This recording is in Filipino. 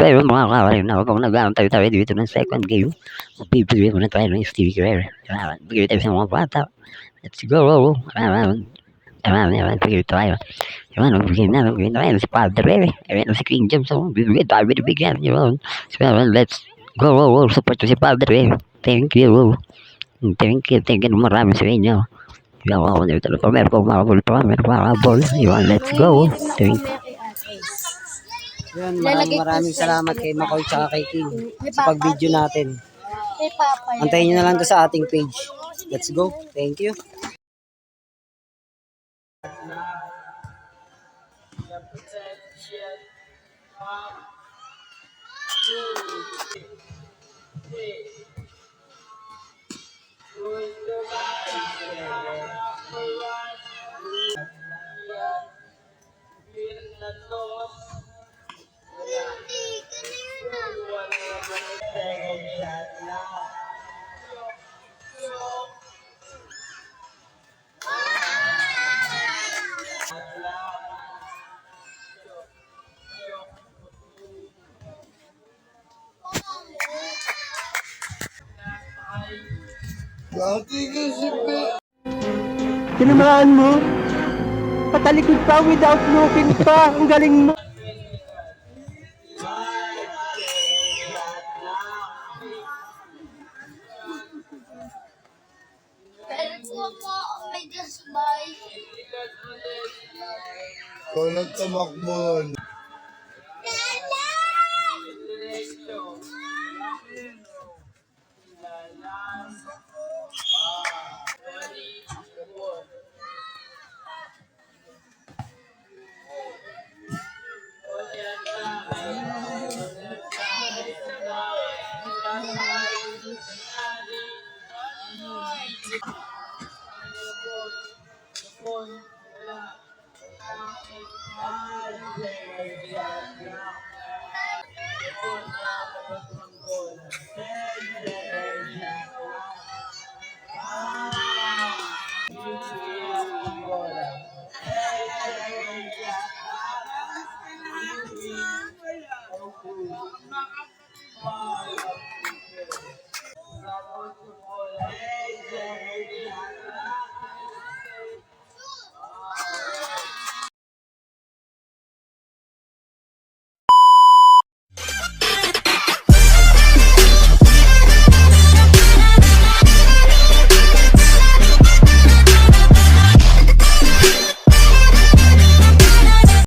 pero mga kawarin na kung nag-aantay tayo dito ng second game, bibigyan mo na tayo ng sticker. Bigyan tayo sa mga bata. Let's go. Bigyan tayo. Bigyan tayo si Padre. Si King James. Bibigyan tayo, binibigyan. So, let's go. Support to si Padre. Thank you. Thank you marami sa inyo. Meron po makabol. Let's go. Thank you. Yun, maraming salamat kay Makoy tsaka kay King sa pag-video natin. Antayin nyo na lang to sa ating page. Let's go. Thank you. Tinamaan mo? Patalikod pa without looking pa. Ang galing mo. Kung nagtamakbon.